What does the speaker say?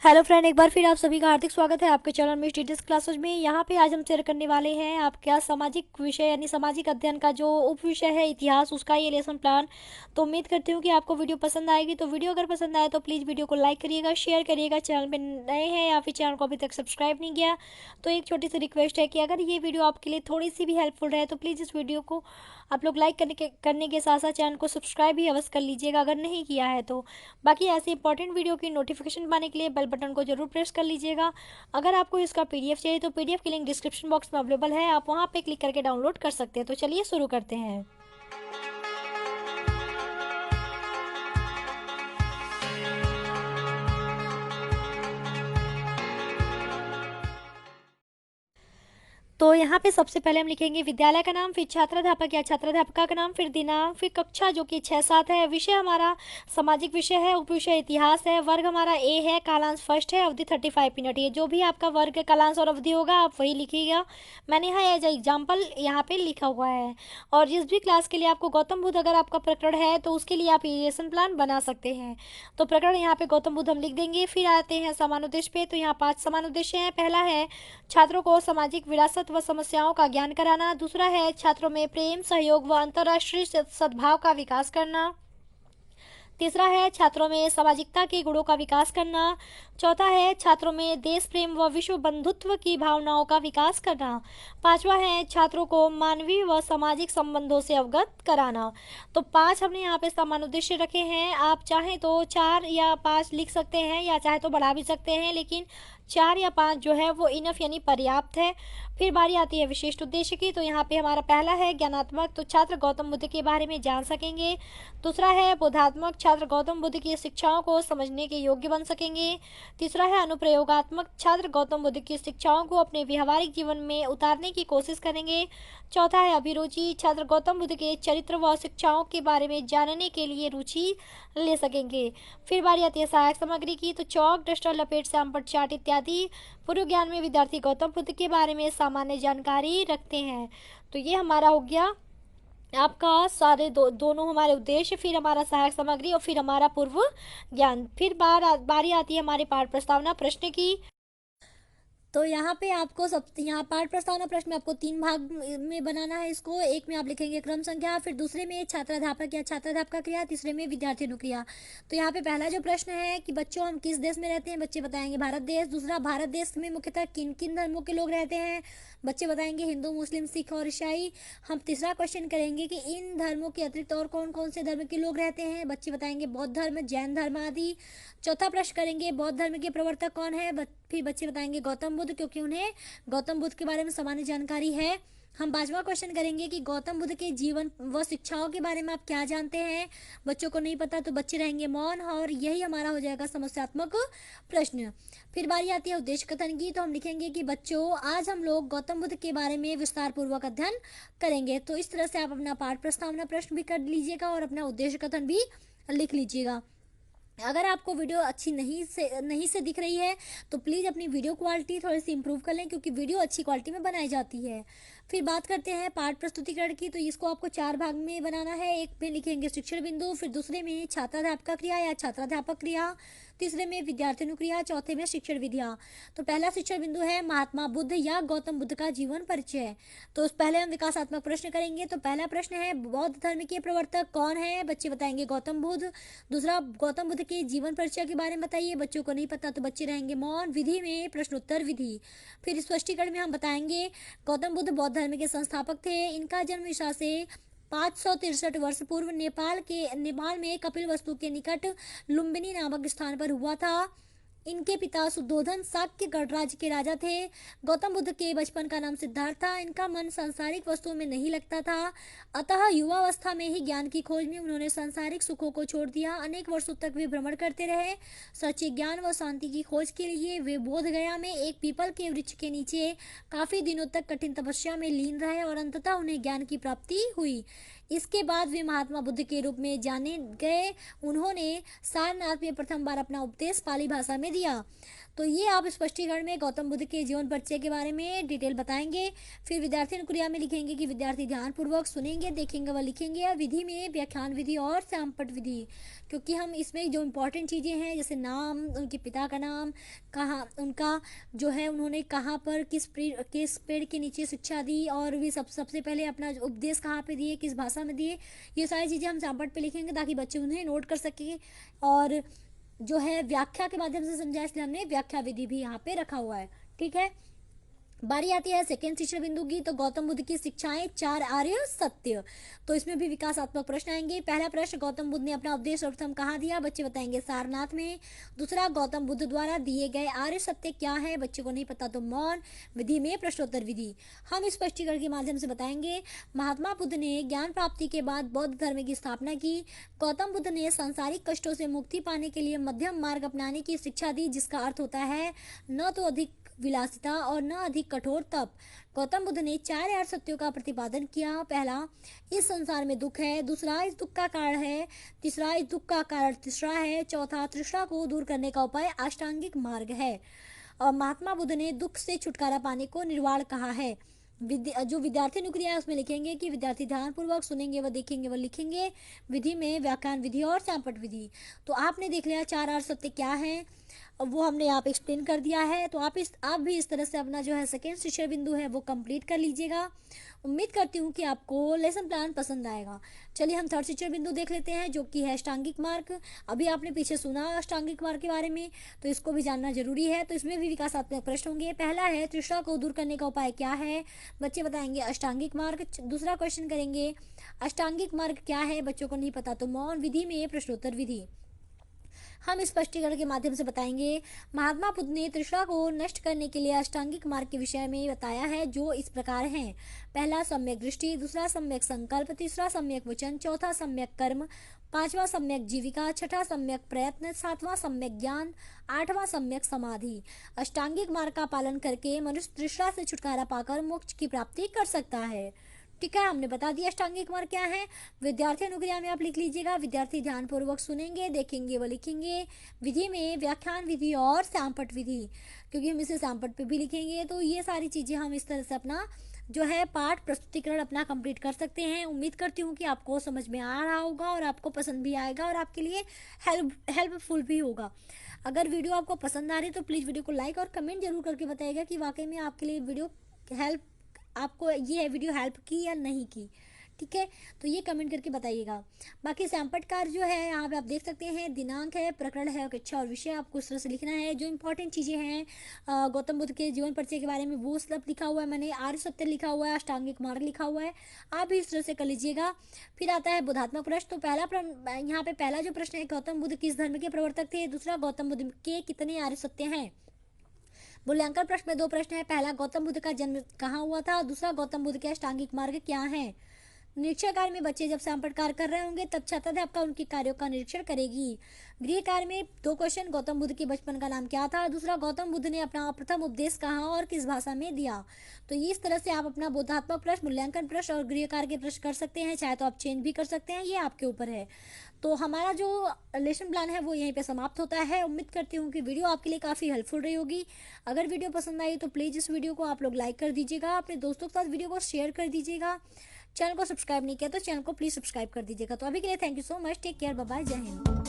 Hello friend, एक बार फिर आप सभी का हार्दिक स्वागत है आपके चैनल में स्टेटस क्लासेस में। यहाँ पे आज हम शेयर करने वाले हैं आपका सामाजिक विषय यानी सामाजिक अध्ययन का जो उप विषय है इतिहास, उसका ये लेसन प्लान। तो उम्मीद करती हूँ कि आपको वीडियो पसंद आएगी। तो वीडियो अगर पसंद आए तो प्लीज़ वीडियो को लाइक करिएगा, शेयर करिएगा। चैनल पर नए हैं या फिर चैनल को अभी तक सब्सक्राइब नहीं किया तो एक छोटी सी रिक्वेस्ट है कि अगर ये वीडियो आपके लिए थोड़ी सी भी हेल्पफुल रहे तो प्लीज़ इस वीडियो को आप लोग लाइक करने के साथ साथ चैनल को सब्सक्राइब भी अवश्य कर लीजिएगा अगर नहीं किया है तो। बाकी ऐसे इंपॉर्टेंट वीडियो की नोटिफिकेशन पाने के लिए बेल बटन को जरूर प्रेस कर लीजिएगा। अगर आपको इसका पीडीएफ चाहिए तो पीडीएफ की लिंक डिस्क्रिप्शन बॉक्स में अवेलेबल है, आप वहां पे क्लिक करके डाउनलोड कर सकते हैं। तो चलिए शुरू करते हैं। तो यहाँ पे सबसे पहले हम लिखेंगे विद्यालय का नाम, फिर छात्राध्यापक या छात्राध्यापिका का नाम, फिर दिनांक, फिर कक्षा जो कि 6-7 है। विषय हमारा सामाजिक विषय है, उप विषय इतिहास है। वर्ग हमारा ए है, कालांश फर्स्ट है, अवधि 35 मिनट। ये जो भी आपका वर्ग कालांश और अवधि होगा आप वही लिखिएगा। मैंने यहाँ एज एग्जाम्पल यहाँ पे लिखा हुआ है। और जिस भी क्लास के लिए आपको गौतम बुद्ध अगर आपका प्रकरण है तो उसके लिए आप ये लेसन प्लान बना सकते हैं। तो प्रकरण यहाँ पे गौतम बुद्ध हम लिख देंगे। फिर आते हैं समान उद्देश्य पे। तो यहाँ 5 समान उद्देश्य हैं। पहला है छात्रों को सामाजिक विरासत व समस्याओं का ज्ञान कराना। दूसरा है छात्रों में प्रेम, सहयोग व अंतर्राष्ट्रीय सद्भाव का विकास करना। तीसरा है छात्रों में सामाजिकता के गुणों का विकास करना। चौथा है छात्रों में देश प्रेम व विश्व बंधुत्व की भावनाओं का विकास करना। पांचवा है छात्रों को मानवीय व सामाजिक संबंधों से अवगत कराना। तो 5 हमने यहाँ पे समान उद्देश्य रखे हैं। आप चाहें तो 4 या 5 लिख सकते हैं या चाहे तो बढ़ा भी सकते हैं, लेकिन 4 या 5 जो है वो इनफ यानी पर्याप्त है। फिर बारी आती है विशिष्ट उद्देश्य की। तो यहाँ पे हमारा पहला है ज्ञानात्मक, तो छात्र गौतम बुद्ध के बारे में जान सकेंगे। दूसरा है बोधात्मक, छात्र गौतम बुद्ध की शिक्षाओं को समझने के योग्य बन सकेंगे। तीसरा है अनुप्रयोगात्मक, छात्र गौतम बुद्ध की शिक्षाओं को अपने व्यवहारिक जीवन में उतारने की कोशिश करेंगे। चौथा है अभिरुचि, छात्र गौतम बुद्ध के चरित्र व शिक्षाओं के बारे में जानने के लिए रुचि ले सकेंगे। फिर बारी आती है सहायक सामग्री की। तो चौक, डस्टर, लपेट, सैमपट, चार्ट इत्यादि। पूर्व ज्ञान में विद्यार्थी गौतम बुद्ध के बारे में सामान्य जानकारी रखते हैं। तो ये हमारा हो गया आपका सारे दोनों हमारे उद्देश्य, फिर हमारा सहायक सामग्री और फिर हमारा पूर्व ज्ञान। फिर बारी आती है हमारे पाठ प्रस्तावना प्रश्न की। तो यहाँ पे आपको यहाँ पाठ प्रस्तावना प्रश्न में आपको 3 भाग में बनाना है इसको। एक में आप लिखेंगे क्रम संख्या, फिर दूसरे में छात्राध्यापक या छात्राध्यापिका क्रिया, तीसरे में विद्यार्थी अनुक्रिया। तो यहाँ पे पहला जो प्रश्न है कि बच्चों हम किस देश में रहते हैं, बच्चे बताएंगे भारत देश। दूसरा, भारत देश में मुख्यतः किन किन धर्मों के लोग रहते हैं, बच्चे बताएंगे हिंदू, मुस्लिम, सिख और ईसाई। हम तीसरा क्वेश्चन करेंगे कि इन धर्मों के अतिरिक्त और कौन कौन से धर्म के लोग रहते हैं, बच्चे बताएंगे बौद्ध धर्म, जैन धर्म आदि। चौथा प्रश्न करेंगे बौद्ध धर्म के प्रवर्तक कौन है, फिर बच्चे बताएंगे गौतम बुद्ध, क्योंकि उन्हें गौतम बुद्ध के बारे में सामान्य जानकारी है। हम 5वां क्वेश्चन करेंगे कि गौतम बुद्ध के जीवन व शिक्षाओं के बारे में आप क्या जानते हैं, बच्चों को नहीं पता तो बच्चे रहेंगे मौन, और यही हमारा हो जाएगा समस्यात्मक प्रश्न। फिर बारी आती है उद्देश्य कथन की। तो हम लिखेंगे कि बच्चों आज हम लोग गौतम बुद्ध के बारे में विस्तार पूर्वक अध्ययन करेंगे। तो इस तरह से आप अपना पाठ प्रस्तावना प्रश्न भी कर लीजिएगा और अपना उद्देश्य कथन भी लिख लीजिएगा। अगर आपको वीडियो अच्छी नहीं से दिख रही है तो प्लीज़ अपनी वीडियो क्वालिटी थोड़ी सी इंप्रूव कर लें, क्योंकि वीडियो अच्छी क्वालिटी में बनाई जाती है। फिर बात करते हैं पाठ प्रस्तुतिकरण की। तो इसको आपको 4 भाग में बनाना है। एक में लिखेंगे शिक्षण बिंदु, फिर दूसरे में छात्राध्यापक क्रिया या छात्राध्यापक क्रिया, तीसरे में विद्यार्थी अनुक्रिया, चौथे में शिक्षण विधियाँ। तो पहला शिक्षण बिंदु है महात्मा बुद्ध या गौतम बुद्ध का जीवन परिचय। तो पहले हम विकासात्मक प्रश्न करेंगे। तो पहला प्रश्न है बौद्ध धर्म के प्रवर्तक कौन है, बच्चे बताएंगे गौतम बुद्ध। दूसरा, गौतम बुद्ध के जीवन परिचय के बारे में बताइए, बच्चों को नहीं पता तो बच्चे रहेंगे मौन। विधि में प्रश्नोत्तर विधि। फिर स्पष्टीकरण में हम बताएंगे गौतम बुद्ध बौद्ध धर्म के संस्थापक थे। इनका जन्म ईसा से 563 वर्ष पूर्व नेपाल में कपिल वस्तु के निकट लुम्बिनी नामक स्थान पर हुआ था। इनके पिता शुद्धोधन शाक्य गणराज्य के राजा थे। गौतम बुद्ध के बचपन का नाम सिद्धार्थ था। इनका मन सांसारिक वस्तुओं में नहीं लगता था, अतः युवावस्था में ही ज्ञान की खोज में उन्होंने सांसारिक सुखों को छोड़ दिया। अनेक वर्षों तक वे भ्रमण करते रहे। सच्चे ज्ञान व शांति की खोज के लिए वे बोध गया में एक पीपल के वृक्ष के नीचे काफी दिनों तक कठिन तपस्या में लीन रहे और अंततः उन्हें ज्ञान की प्राप्ति हुई। इसके बाद वे महात्मा बुद्ध के रूप में जाने गए। उन्होंने सारनाथ में प्रथम बार अपना उपदेश पाली भाषा में दिया। तो ये आप स्पष्टीकरण में गौतम बुद्ध के जीवन परिचय के बारे में डिटेल बताएंगे। फिर विद्यार्थी अनुक्रिया में लिखेंगे कि विद्यार्थी ध्यानपूर्वक सुनेंगे, देखेंगे व लिखेंगे। विधि में व्याख्यान विधि और सैंपट विधि, क्योंकि हम इसमें जो इम्पोर्टेंट चीज़ें हैं जैसे नाम, उनके पिता का नाम, कहाँ उनका जो है उन्होंने कहाँ पर किस पेड़ के नीचे शिक्षा दी, और वे सबसे पहले अपना उपदेश कहाँ पे दिए, किस भाषा में दिए, ये सारी चीज़ें हम सैंपट पे लिखेंगे ताकि बच्चे उन्हें नोट कर सकें। और जो है व्याख्या के माध्यम से समझा, इसलिए हमने व्याख्या विधि भी यहाँ पे रखा हुआ है। ठीक है, बारी आती है सेकेंड शिक्षण बिंदु की। तो गौतम बुद्ध की शिक्षाएं, 4 आर्य सत्य। तो इसमें भी विकासात्मक प्रश्न आएंगे। पहला प्रश्न, गौतम बुद्ध ने अपना उपदेश सर्वप्रथम कहाँ दिया? बच्चे बताएंगे सारनाथ में। दूसरा, गौतम बुद्ध द्वारा दिए गए आर्य सत्य क्या है? बच्चे को नहीं पता तो मौन। विधि में प्रश्नोत्तर विधि। हम स्पष्टीकरण के माध्यम से बताएंगे। महात्मा बुद्ध ने ज्ञान प्राप्ति के बाद बौद्ध धर्म की स्थापना की। गौतम बुद्ध ने सांसारिक कष्टों से मुक्ति पाने के लिए मध्यम मार्ग अपनाने की शिक्षा दी, जिसका अर्थ होता है न तो अधिक विलासिता और न अधिक कठोर तप। गौतम बुद्ध ने 4 आर्य सत्यों का प्रतिपादन किया। पहला, इस संसार में दुख है। दूसरा, इस दुख का कारण है। तीसरा, इस दुख का कारण तीसरा है। चौथा, तृष्णा को दूर करने का उपाय अष्टांगिक मार्ग है। और महात्मा बुद्ध ने दुख से छुटकारा पाने को निर्वाण कहा है। जो विद्यार्थी अनुक्रिया है उसमें लिखेंगे कि विद्यार्थी ध्यानपूर्वक सुनेंगे व देखेंगे व लिखेंगे। विधि में व्याख्यान विधि और सैंपट विधि। तो आपने देख लिया 4 आर्य सत्य क्या है, वो हमने आप एक्सप्लेन कर दिया है। तो आप भी इस तरह से अपना जो है सेकेंड शिक्षण बिंदु है वो कंप्लीट कर लीजिएगा। उम्मीद करती हूँ कि आपको लेसन प्लान पसंद आएगा। चलिए हम थर्ड शिक्षण बिंदु देख लेते हैं, जो कि है अष्टांगिक मार्ग। अभी आपने पीछे सुना अष्टांगिक मार्ग के बारे में, तो इसको भी जानना जरूरी है। तो इसमें भी विकासात्मक प्रश्न होंगे। पहला है, तृष्णा को दूर करने का उपाय क्या है? बच्चे बताएंगे अष्टांगिक मार्ग। दूसरा क्वेश्चन करेंगे, अष्टांगिक मार्ग क्या है? बच्चों को नहीं पता तो मौन। विधि में प्रश्नोत्तर विधि। हम स्पष्टीकरण के माध्यम से बताएंगे। महात्मा बुद्ध ने तृष्णा को नष्ट करने के लिए अष्टांगिक मार्ग के विषय में बताया है, जो इस प्रकार हैं। पहला, सम्यक दृष्टि। दूसरा, सम्यक संकल्प। तीसरा, सम्यक वचन। चौथा, सम्यक कर्म। पांचवा, सम्यक जीविका। छठा, सम्यक प्रयत्न। सातवां, सम्यक ज्ञान। आठवां, सम्यक समाधि। अष्टांगिक मार्ग का पालन करके मनुष्य तृष्णा से छुटकारा पाकर मोक्ष की प्राप्ति कर सकता है। ठीक है, हमने बता दिया अष्टांगिक मार्ग क्या है। विद्यार्थी अनुक्रिया में आप लिख लीजिएगा, विद्यार्थी ध्यानपूर्वक सुनेंगे, देखेंगे व लिखेंगे। विधि में व्याख्यान विधि और सैंपट विधि, क्योंकि हम इसे सैंपट पे भी लिखेंगे। तो ये सारी चीज़ें हम इस तरह से अपना जो है पाठ प्रस्तुतिकरण अपना कंप्लीट कर सकते हैं। उम्मीद करती हूँ कि आपको समझ में आ रहा होगा और आपको पसंद भी आएगा और आपके लिए हेल्पफुल भी होगा। अगर वीडियो आपको पसंद आ रही है तो प्लीज़ वीडियो को लाइक और कमेंट जरूर करके बताइएगा कि वाकई में आपके लिए वीडियो आपको ये वीडियो हेल्प की या नहीं की। ठीक है, तो ये कमेंट करके बताइएगा। बाकी सैंपट कार्य जो है यहाँ पे आप देख सकते हैं, दिनांक है, प्रकरण है, कक्षा और विषय आपको इस तरह से लिखना है। जो इंपॉर्टेंट चीज़ें हैं गौतम बुद्ध के जीवन परिचय के बारे में वो सब लिखा हुआ है मैंने। आर्य सत्य लिखा हुआ है, अष्टांगिक मार्ग लिखा हुआ है, आप भी इस तरह से कर लीजिएगा। फिर आता है बोधात्मक प्रश्न। तो यहाँ पे पहला जो प्रश्न है, गौतम बुद्ध किस धर्म के प्रवर्तक थे? दूसरा, गौतम बुद्ध के कितने आर्य सत्य हैं? मूल्यांकन प्रश्न में 2 प्रश्न है। पहला, गौतम बुद्ध का जन्म कहाँ हुआ था? दूसरा, गौतम बुद्ध के अष्टांगिक मार्ग क्या है? निरीक्षण कार्य में बच्चे जब सैंपट कार्य कर रहे होंगे तब छात्राध्यापिका उनके कार्यों का निरीक्षण करेगी। गृह कार्य में 2 क्वेश्चन, गौतम बुद्ध के बचपन का नाम क्या था? दूसरा, गौतम बुद्ध ने अपना प्रथम उपदेश कहाँ और किस भाषा में दिया? तो इस तरह से आप अपना बोधात्मक प्रश्न, मूल्यांकन प्रश्न और गृह कार्य के प्रश्न कर सकते हैं। चाहे तो आप चेंज भी कर सकते हैं, ये आपके ऊपर है। तो हमारा जो लेसन प्लान है वो यहीं पे समाप्त होता है। उम्मीद करती हूँ कि वीडियो आपके लिए काफ़ी हेल्पफुल रही होगी। अगर वीडियो पसंद आई तो प्लीज़ इस वीडियो को आप लोग लाइक कर दीजिएगा, अपने दोस्तों के साथ वीडियो को शेयर कर दीजिएगा। चैनल को सब्सक्राइब नहीं किया तो चैनल को प्लीज़ सब्सक्राइब कर दीजिएगा। तो अभी के लिए thank you so much, take care, bye bye, जय हिंद।